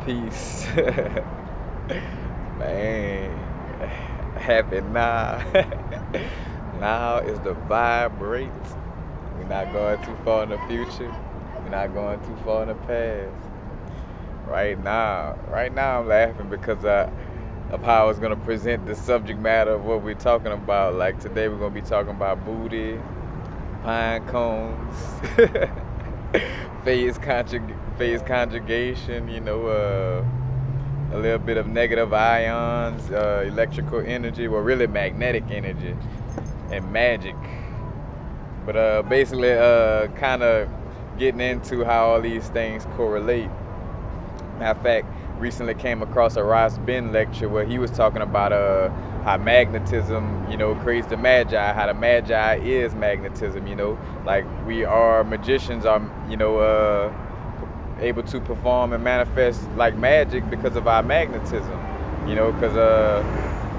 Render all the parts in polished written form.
Peace. Man, happy now. Now is the vibrate. We're not going too far in the future. We're not going too far in the past. Right now I'm laughing because of how I was gonna present the subject matter of what we're talking about. Like today we're gonna be talking about booty, pine cones, phase conjugation, a little bit of negative ions, electrical energy, well, really magnetic energy, and magic. But basically, kind of getting into how all these things correlate. Matter of fact, recently came across a Ross Ben lecture where he was talking about how magnetism, creates the magi, how the magi is magnetism, like we are magicians are, able to perform and manifest like magic because of our magnetism, because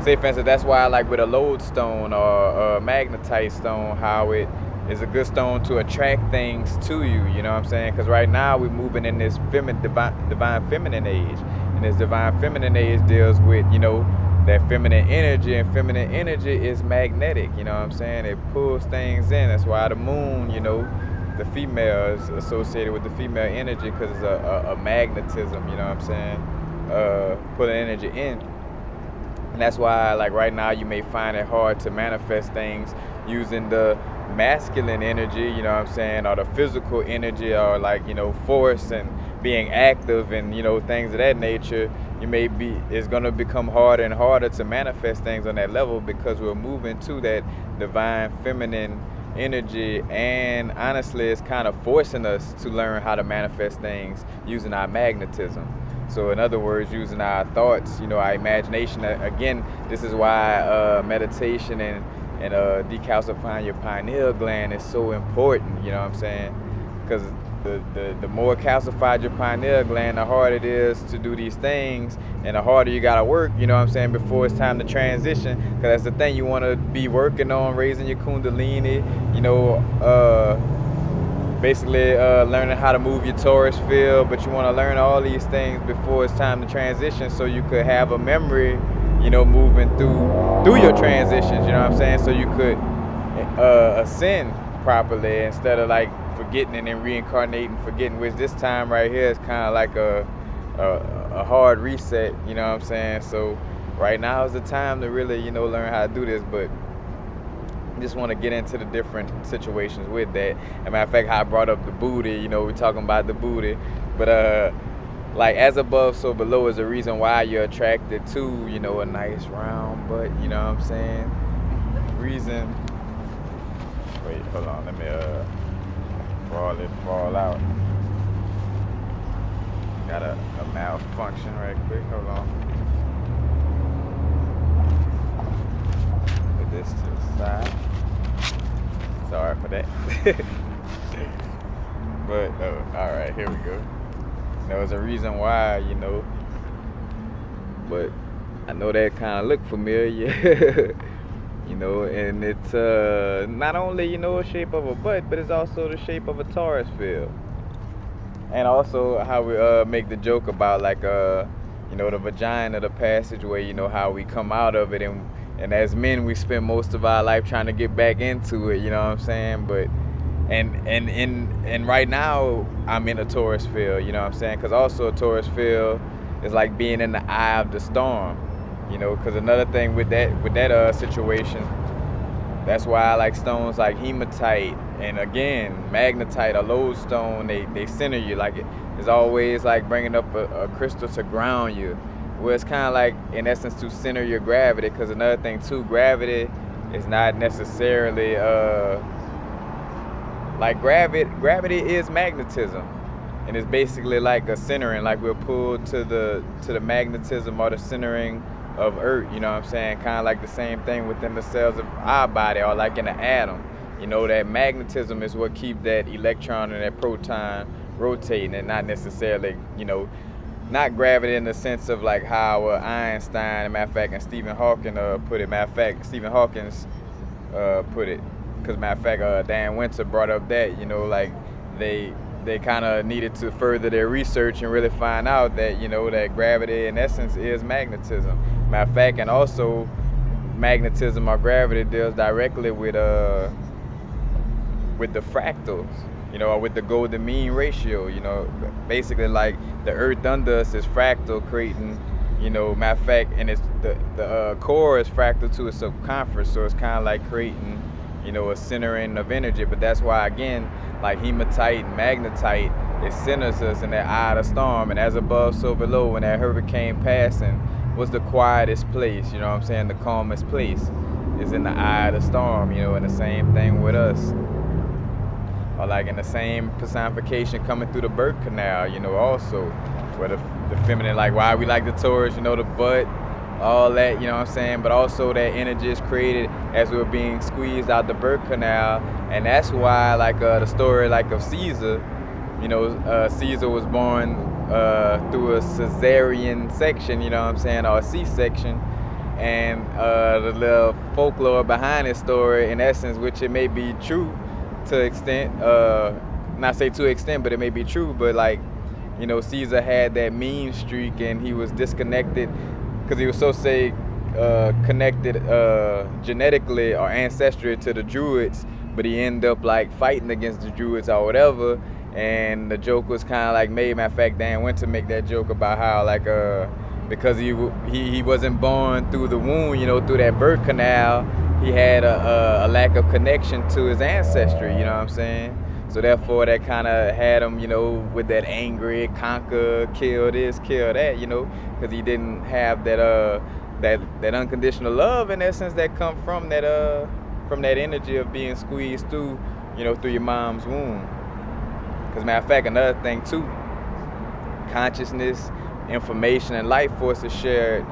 say for instance, that's why like with a lodestone or a magnetite stone, how it is a good stone to attract things to you, you know what I'm saying? Because right now we're moving in this divine feminine age, and this divine feminine age deals with, that feminine energy, and feminine energy is magnetic, you know what I'm saying? It pulls things in. That's why the moon, the female is associated with the female energy because it's a magnetism, you know what I'm saying? Pulling energy in. And that's why, like right now, you may find it hard to manifest things using the masculine energy, you know what I'm saying, or the physical energy, or like, force and being active and, things of that nature. It's going to become harder and harder to manifest things on that level because we're moving to that divine feminine energy, and honestly, it's kind of forcing us to learn how to manifest things using our magnetism. So in other words, using our thoughts, our imagination. Again, this is why meditation and decalcifying your pineal gland is so important. You know what I'm saying? Because the more calcified your pineal gland, the harder it is to do these things, and the harder you gotta work. You know what I'm saying? Before it's time to transition, because that's the thing you want to be working on, raising your kundalini. Basically learning how to move your torus field, but you want to learn all these things before it's time to transition, so you could have a memory, moving through your transitions. You know what I'm saying? So you could ascend properly instead of like forgetting and then reincarnating, forgetting. Which this time right here is kind of like a hard reset. You know what I'm saying? So right now is the time to really learn how to do this, but just want to get into the different situations with that. As a matter of fact, how I brought up the booty, we're talking about the booty, but like as above, so below is the reason why you're attracted to, a nice round butt, you know what I'm saying? Reason. Wait, hold on, let me before all this fall out. Got a malfunction right quick. Hold on. Put this to the side. Sorry for that. But all right, here we go. There was a reason why, but I know that kind of look familiar. And it's not only a shape of a butt, but it's also the shape of a torus field. And also how we make the joke about like the vagina, the passageway, how we come out of it, and as men we spend most of our life trying to get back into it, you know what I'm saying? But and right now I'm in a torus field, you know what I'm saying? Because also a torus field is like being in the eye of the storm, because another thing with that situation, that's why I like stones like hematite and again magnetite, a lodestone. They center you, like it's always like bringing up a crystal to ground you. Well, it's kind of like in essence to center your gravity, because another thing too, gravity is not necessarily like gravity is magnetism, and it's basically like a centering, like we're pulled to the magnetism or the centering of earth, you know what I'm saying? Kind of like the same thing within the cells of our body, or like in the atom. That magnetism is what keeps that electron and that proton rotating, and not necessarily, not gravity in the sense of like how Einstein, matter of fact, and Stephen Hawking put it. Matter of fact, Stephen Hawkins put it, because matter of fact, Dan Winter brought up that, like they they kind of needed to further their research and really find out that, that gravity in essence is magnetism. Matter of fact, and also magnetism or gravity deals directly with the fractals, or with the golden mean ratio. Basically, like, the earth under us is fractal, creating, matter of fact, and it's the core is fractal to a circumference, so it's kind of like creating, a centering of energy. But that's why, again, like hematite and magnetite, it centers us in that eye of the storm. And as above, so below. When that hurricane passing, what's the quietest place? You know what I'm saying? The calmest place is in the eye of the storm. And the same thing with us. Or like in the same personification coming through the birth canal, also where the feminine, like why we like the torus, the butt, all that, you know what I'm saying? But also that energy is created as we're being squeezed out the birth canal. And that's why, like, the story, like, of Caesar, Caesar was born through a cesarean section, you know what I'm saying, or a C-section. And the little folklore behind this story, in essence, which it may be true to extent, not say to extent, but it may be true, but like, Caesar had that mean streak, and he was disconnected because he was so connected genetically or ancestrally to the Druids, but he ended up like fighting against the Druids or whatever. And the joke was kind of like made. Matter of fact, Dan went to make that joke about how, like, because he wasn't born through the womb, through that birth canal, he had a lack of connection to his ancestry, you know what I'm saying? So therefore that kind of had him, with that angry, conquer, kill this, kill that, because he didn't have that unconditional love, in essence, that come from that energy of being squeezed through, through your mom's womb. Because matter of fact, another thing too, consciousness, information, and life force is shared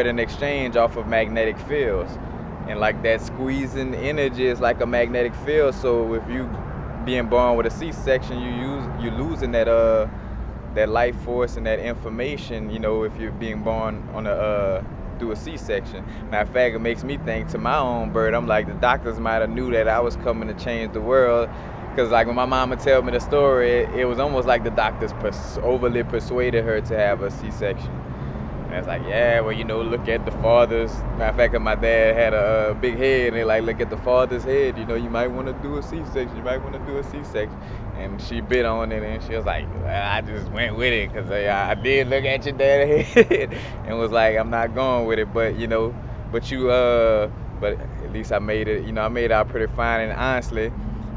in exchange off of magnetic fields. And like that squeezing energy is like a magnetic field. So if you being born with a C-section, you losing that life force and that information, if you're being born on through a C-section. Matter of fact, it makes me think to my own birth, I'm like, the doctors might have knew that I was coming to change the world. Because like when my mama tell me the story, it was almost like the doctors overly persuaded her to have a C-section. And it's like, yeah, well, look at the father's. Matter of fact, my dad had a big head, and they like, look at the father's head. You might want to do a C-section. You might want to do a C-section. And she bit on it, and she was like, well, I just went with it because I did look at your dad's head, and was like, I'm not going with it. But but at least I made it. I made it out pretty fine. And honestly,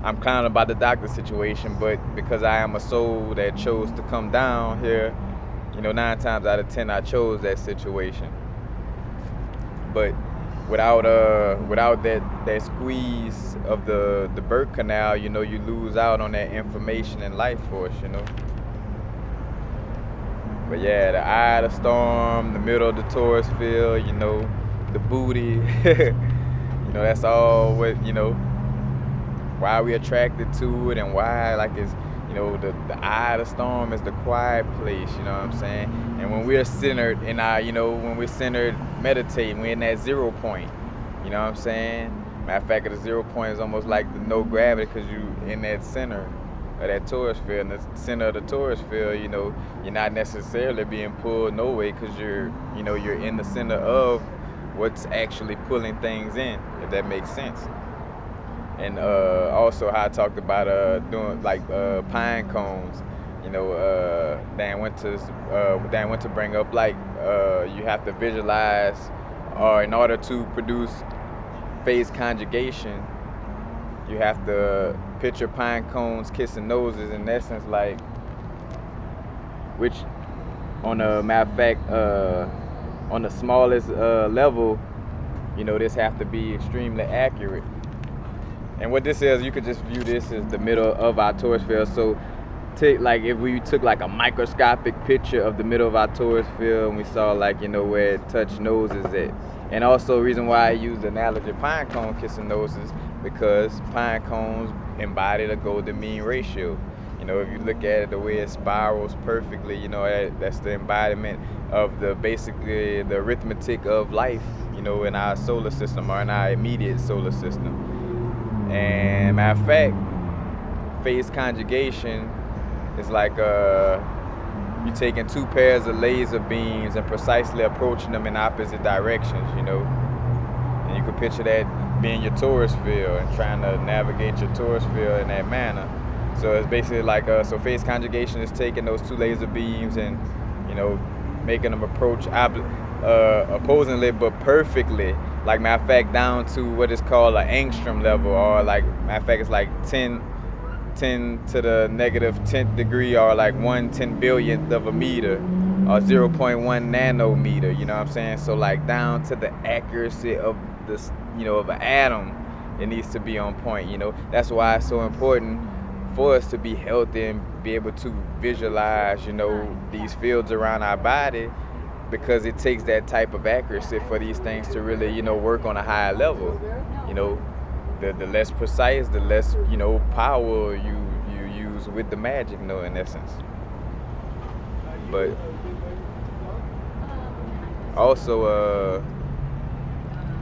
I'm clowning about the doctor situation, but because I am a soul that chose to come down here, 9 times out of 10 I chose that situation. But without that squeeze of the birth canal, you lose out on that information and life force, But yeah, the eye of the storm, the middle of the torus field, the booty, that's all what, why we attracted to it, and why, like, it's, the eye of the storm is the quiet place, you know what I'm saying? And when we're centered in our, when we're centered meditating, we're in that 0 point, you know what I'm saying? Matter of fact, the 0 point is almost like the no gravity, because you in that center of that torus field. In the center of the torus field, you're not necessarily being pulled no way, because you're in the center of what's actually pulling things in, if that makes sense. And also how I talked about doing like pine cones. Dan went to bring up, like, you have to visualize, or in order to produce phase conjugation, you have to picture pine cones kissing noses, in essence, like, which on a matter of fact, on the smallest level, this have to be extremely accurate. And what this is, you could just view this as the middle of our torus field. So, like, if we took like a microscopic picture of the middle of our torus field, and we saw, like, where it touched noses at. And also, the reason why I use the analogy of pine cone kissing noses, because pine cones embody the golden mean ratio. If you look at it, the way it spirals perfectly, that's the embodiment of basically the arithmetic of life, in our solar system, or in our immediate solar system. And matter of fact, phase conjugation is like you taking two pairs of laser beams and precisely approaching them in opposite directions, you know. And you can picture that being your torus field and trying to navigate your torus field in that manner. So it's basically like so phase conjugation is taking those two laser beams and, you know, making them approach opposingly but perfectly. Like matter of fact, down to what is called an angstrom level, or like matter of fact, it's like 10 to the negative 10th degree, or like 1/10 billionth of a meter, or 0.1 nanometer, you know what I'm saying? So like down to the accuracy of this, you know, of an atom, it needs to be on point, you know. That's why it's so important for us to be healthy and be able to visualize, you know, these fields around our body, because it takes that type of accuracy for these things to really, you know, work on a higher level, you know. The less precise, the less, you know, power you use with the magic, you know, in essence. But also,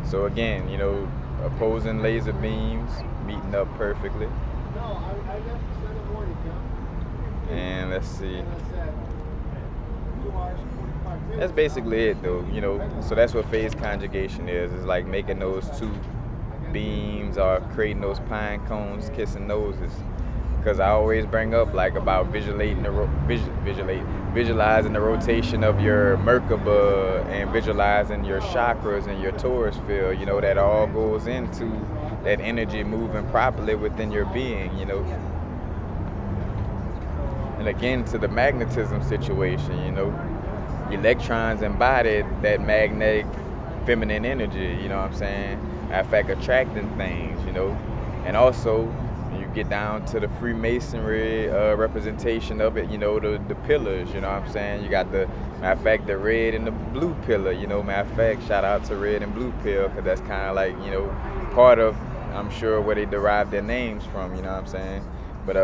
so again, you know, opposing laser beams meeting up perfectly. And let's see. That's basically it, though, you know. So that's what phase conjugation is. It's like making those two beams or creating those pine cones kissing noses. Because I always bring up like about visualizing the rotation of your Merkaba and visualizing your chakras and your torus field. You know, that all goes into that energy moving properly within your being, you know. And again, to the magnetism situation, you know, electrons embody that magnetic feminine energy, you know what I'm saying? Matter of fact, attracting things, you know. And also, you get down to the Freemasonry representation of it, you know, the pillars, you know what I'm saying? You got the, matter of fact, the red and the blue pillar, you know. Matter of fact, shout out to red and blue pill, because that's kind of like, you know, part of, I'm sure, where they derive their names from, you know what I'm saying? But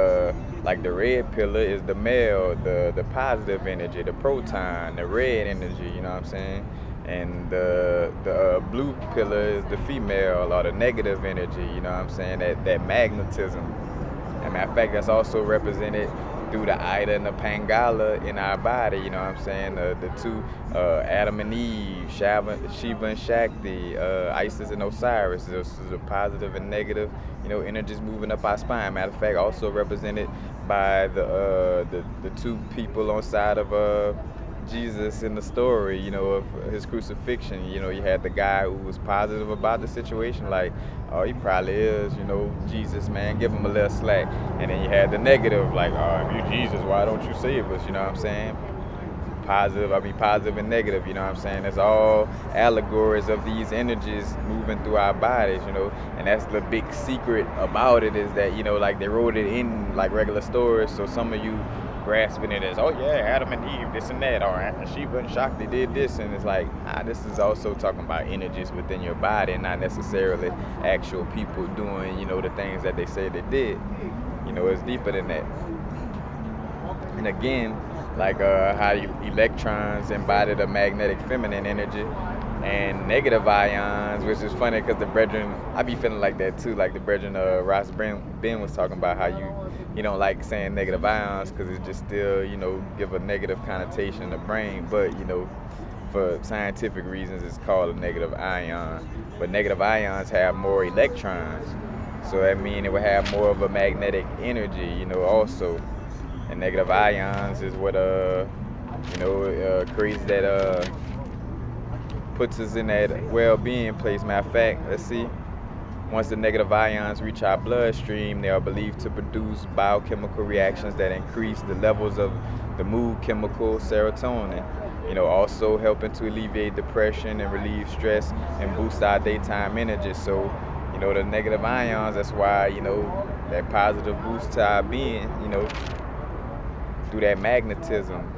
like the red pillar is the male, the positive energy, the proton, the red energy, you know what I'm saying? And the blue pillar is the female, or the negative energy, you know what I'm saying? That magnetism. And matter of fact, that's also represented through the Ida and the Pangala in our body, you know what I'm saying? The two, Adam and Eve, Shiva and Shakti, Isis and Osiris. This is a positive and negative, you know, energies moving up our spine. Matter of fact, also represented by the two people on side of Jesus in the story, you know, of his crucifixion. You know, you had the guy who was positive about the situation, like, oh, he probably is, you know, Jesus, man, give him a little slack. And then you had the negative, like, oh, if you Jesus, why don't you save us, you know what I'm saying? Positive and negative, you know what I'm saying? It's all allegories of these energies moving through our bodies, you know. And that's the big secret about it, is that, you know, like they wrote it in like regular stories, so some of you grasping it as, oh yeah, Adam and Eve, this and that, or Shiva and Shakti did this, and it's like, this is also talking about energies within your body, and not necessarily actual people doing, you know, the things that they say they did. You know, it's deeper than that. And again, like how electrons embody the magnetic feminine energy, and negative ions, which is funny because the brethren, I be feeling like that too. Like the brethren, Ross Ben was talking about how you don't like saying negative ions because it just still, you know, give a negative connotation in the brain. But, you know, for scientific reasons, it's called a negative ion. But negative ions have more electrons, so that means it would have more of a magnetic energy, you know, also. And negative ions is what you know, creates that puts us in that well-being place. Matter of fact, let's see. Once the negative ions reach our bloodstream, they are believed to produce biochemical reactions that increase the levels of the mood chemical serotonin. You know, also helping to alleviate depression and relieve stress and boost our daytime energy. So, you know, the negative ions, that's why, you know, that positive boost to our being, you know, through that magnetism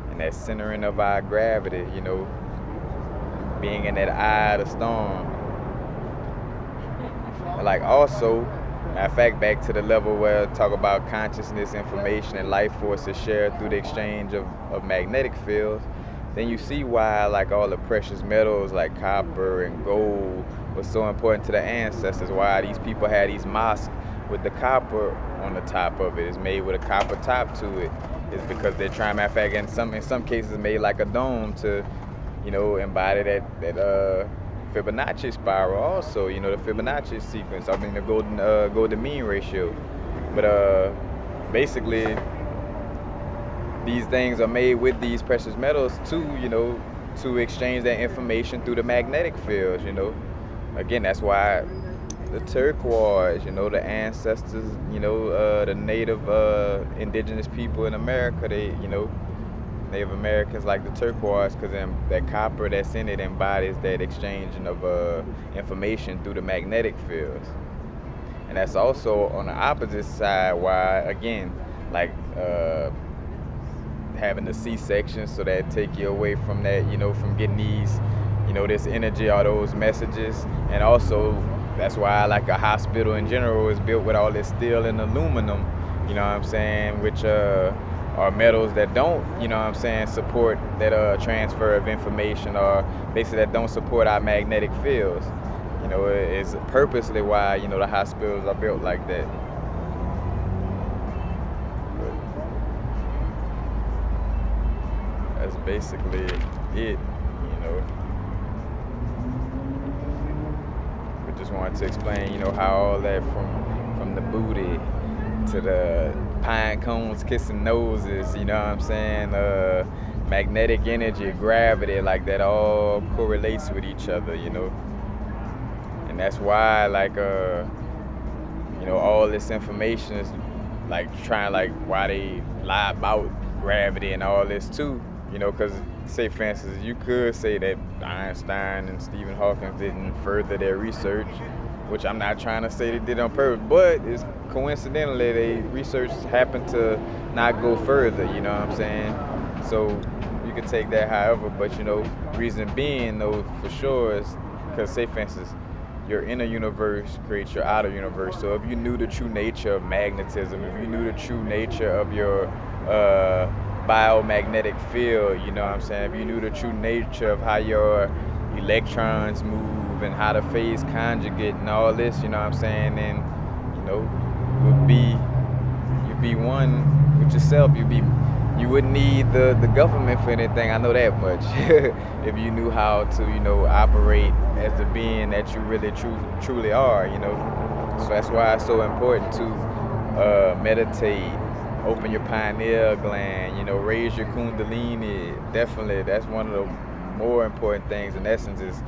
and that centering of our gravity, you know, being in that eye of the storm. And like also, matter of fact, back to the level where talk about consciousness, information, and life forces shared through the exchange of magnetic fields, then you see why like all the precious metals like copper and gold was so important to the ancestors, why these people had these mosques with the copper on the top of it. It's made with a copper top to it. It's because they're trying, matter of fact, in some cases made like a dome to, embody that Fibonacci spiral also, the Fibonacci sequence. I mean the golden mean ratio. But basically these things are made with these precious metals to exchange that information through the magnetic fields. Again, that's why the turquoise, the ancestors, the native indigenous people in America, Native Americans like the turquoise because that copper that's in it embodies that exchanging of information through the magnetic fields. And that's also on the opposite side why, again, like having the C-section, so that take you away from that, from getting these, this energy or those messages. And also that's why like a hospital in general is built with all this steel and aluminum, you know what I'm saying, which are metals that don't, support that transfer of information, or basically that don't support our magnetic fields. It's purposely why, the hospitals are built like that. That's basically it. We just wanted to explain, how all that from the booty to the pine cones kissing noses, you know what I'm saying? Magnetic energy, gravity, like that all correlates with each other, And that's why, like, all this information is like trying, like, why they lie about gravity and all this too, because say for instance you could say that Einstein and Stephen Hawking didn't further their research, which I'm not trying to say they did on purpose, but it's coincidentally they research happened to not go further, you know what I'm saying? So you could take that however, but reason being though for sure is because say for instance your inner universe creates your outer universe. So if you knew the true nature of magnetism, if you knew the true nature of your biomagnetic field, you know what I'm saying? If you knew the true nature of how your electrons move and how the phase conjugate and all this, you know what I'm saying? Then, you'd be one with yourself. You wouldn't need the government for anything. I know that much. If you knew how to, operate as the being that you really truly are, So that's why it's so important to meditate, open your pineal gland, raise your kundalini. Definitely, that's one of the more important things. In essence, is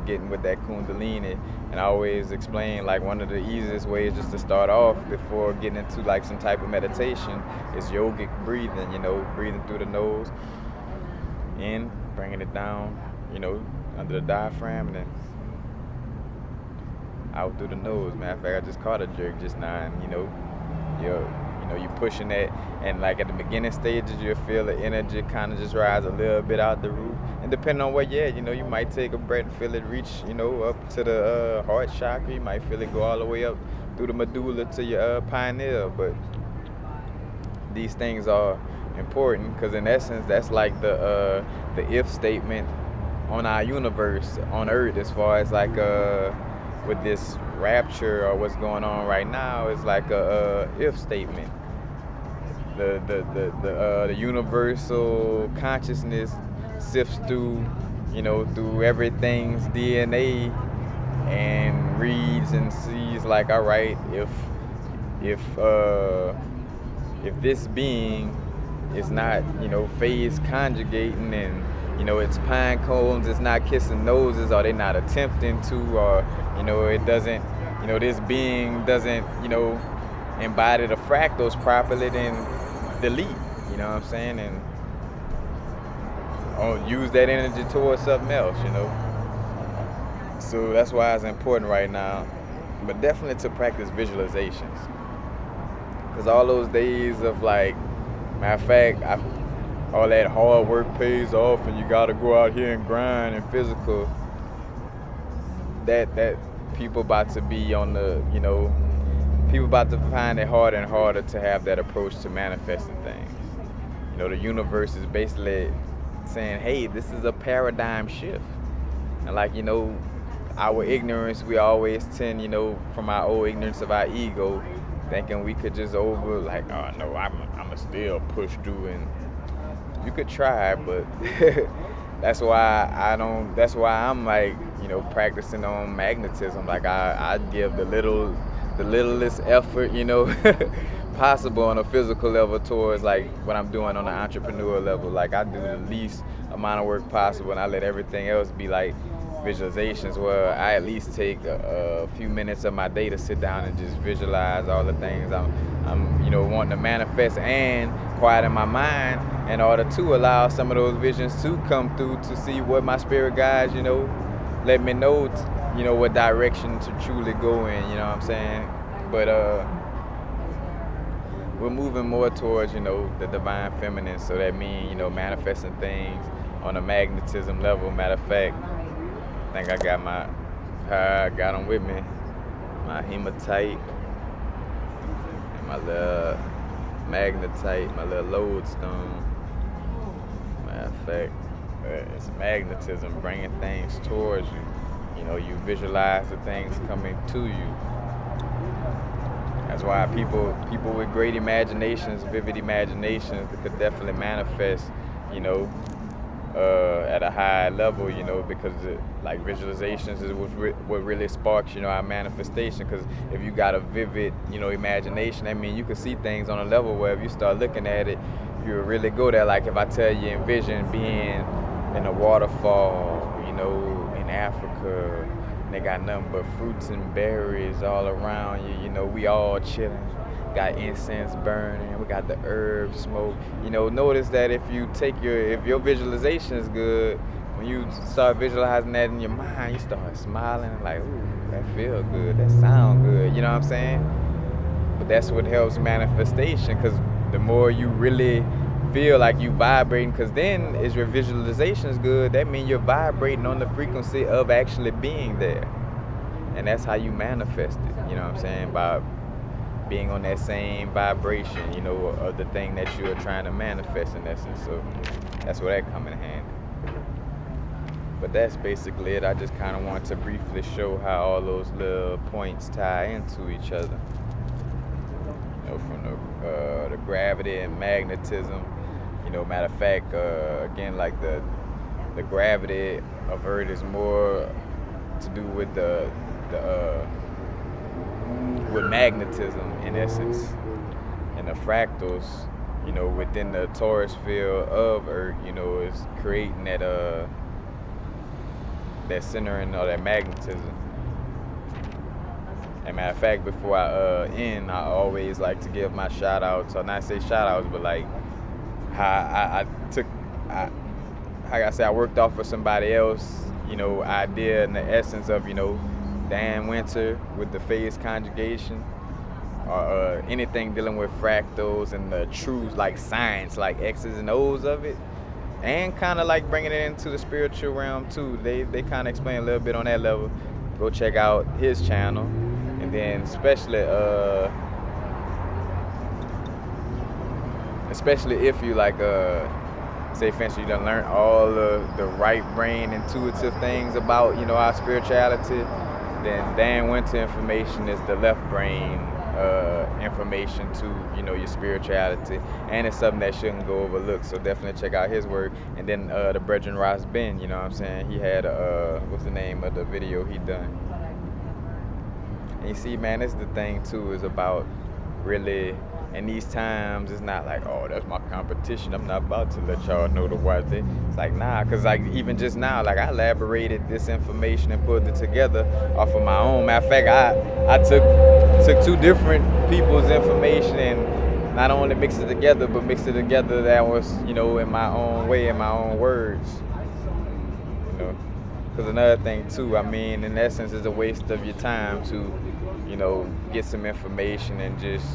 getting with that kundalini. And I always explain, like, one of the easiest ways just to start off before getting into like some type of meditation is yogic breathing. Breathing through the nose, in, bringing it down, under the diaphragm, and then out through the nose. Matter of fact, I just caught a jerk just now, and you're pushing that, and like at the beginning stages, you'll feel the energy kind of just rise a little bit out the root, and depending on where you're at, you might take a breath and feel it reach, up to the heart chakra. You might feel it go all the way up through the medulla to your pineal, but these things are important because in essence, that's like the if statement on our universe on Earth, as far as like with this rapture or what's going on right now, is like a if statement. The universal consciousness sifts through, through everything's DNA and reads and sees like, all right, if this being is not, phase conjugating, and it's pine cones, it's not kissing noses, or they're not attempting to, or it doesn't, this being doesn't, embody the fractals properly, then delete, you know what I'm saying, and use that energy towards something else, So that's why it's important right now, but definitely to practice visualizations, because all those days of like, matter of fact, all that hard work pays off, and you gotta go out here and grind and physical. That people about to be on the, people about to find it harder and harder to have that approach to manifesting things. The universe is basically saying, hey, this is a paradigm shift. And like, our ignorance, we always tend, from our old ignorance of our ego, thinking we could just over like, oh no, I'ma still push through, and you could try, but that's why I don't. That's why I'm like, practicing on magnetism. Like I give the littlest effort, possible on a physical level towards like what I'm doing on the entrepreneur level. Like I do the least amount of work possible, and I let everything else be like visualizations where I at least take a few minutes of my day to sit down and just visualize all the things I'm wanting to manifest, and quieten my mind in order to allow some of those visions to come through, to see what my spirit guides, let me know, what direction to truly go in, you know what I'm saying? But we're moving more towards, the divine feminine, so that means, manifesting things on a magnetism level. Matter of fact, I think I got them with me, my hematite, and my little magnetite, my little lodestone. Matter of fact, it's magnetism, bringing things towards you. You visualize the things coming to you. That's why people with great imaginations, vivid imaginations, that could definitely manifest, you know, at a high level, because like visualizations is what really sparks, our manifestation. Because if you got a vivid, imagination, that means you can see things on a level where if you start looking at it, you'll really go there. Like if I tell you envision being in a waterfall, in Africa, and they got nothing but fruits and berries all around you, we all chilling. Got incense burning, we got the herb smoke. Notice that if your visualization is good, when you start visualizing that in your mind, you start smiling and like, ooh, that feel good, that sound good, you know what I'm saying? But that's what helps manifestation, because the more you really feel like you vibrating, because then is your visualization is good, that means you're vibrating on the frequency of actually being there. And that's how you manifest it, you know what I'm saying? By being on that same vibration, of the thing that you are trying to manifest in essence. So that's where that come in handy. But that's basically it. I just kind of want to briefly show how all those little points tie into each other. From the gravity and magnetism. Matter of fact, again, like the gravity of Earth is more to do with with magnetism in essence, and the fractals, within the torus field of Earth, is creating that centering of that magnetism. And matter of fact, before I end, I always like to give my shout outs, or not say shout outs, but like how I worked off of somebody else, idea in the essence of, Dan Winter with the phase conjugation, or anything dealing with fractals and the true like science, like X's and O's of it, and kind of like bringing it into the spiritual realm too. They kind of explain a little bit on that level. Go check out his channel, and then especially if you like say for instance you done learned all the right brain intuitive things about our spirituality, then Dan Winter information is the left brain information to your spirituality, and it's something that shouldn't go overlooked. So definitely check out his work. And then the Brethren Ross Ben, what I'm saying, he had what's the name of the video he done. And you see, man, this is the thing too, is about really, in these times, it's not like, oh, that's my competition, I'm not about to let y'all know to watch it. It's like, nah, because like even just now, like I elaborated this information and put it together off of my own. Matter of fact, I took two different people's information and not only mixed it together, but mixed it together that was, in my own way, in my own words. Because another thing too, I mean, in essence, it's a waste of your time to, get some information and just,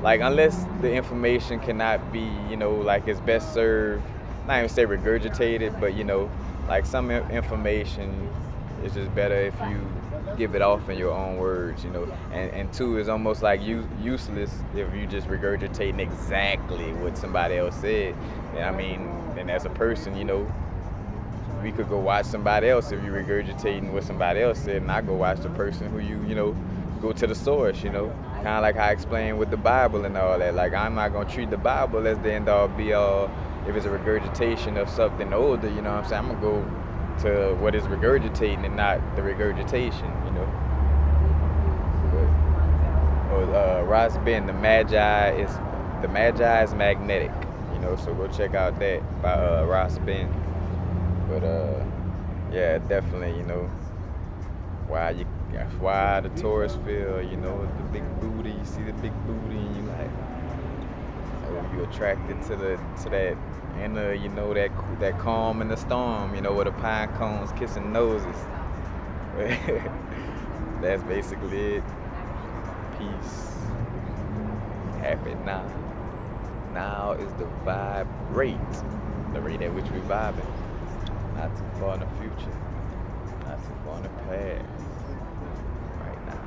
like, unless the information cannot be, like it's best served, not even say regurgitated, but, like some information is just better if you give it off in your own words, and two, is almost like useless if you just regurgitating exactly what somebody else said. And I mean, and as a person, we could go watch somebody else if you're regurgitating what somebody else said, and I go watch the person who you go to the source, Kind of like how I explained with the Bible and all that. Like, I'm not gonna treat the Bible as the end all be all. If it's a regurgitation of something older, you know what I'm saying? I'm gonna go to what is regurgitating and not the regurgitation, you know. Ross Ben, the Magi is magnetic, you know. So go check out that by Ross Ben. But yeah, definitely, you know, why you why the Taurus feel, you know, the big booty. You see the big booty, and you like, oh, you attracted to that inner, you know, that calm in the storm, you know, where the pine cones kissing noses. That's basically it. Peace. Happy now. Now is the vibe rate, the rate at which we vibing. Not too far in the future, not too far in the past. Right now.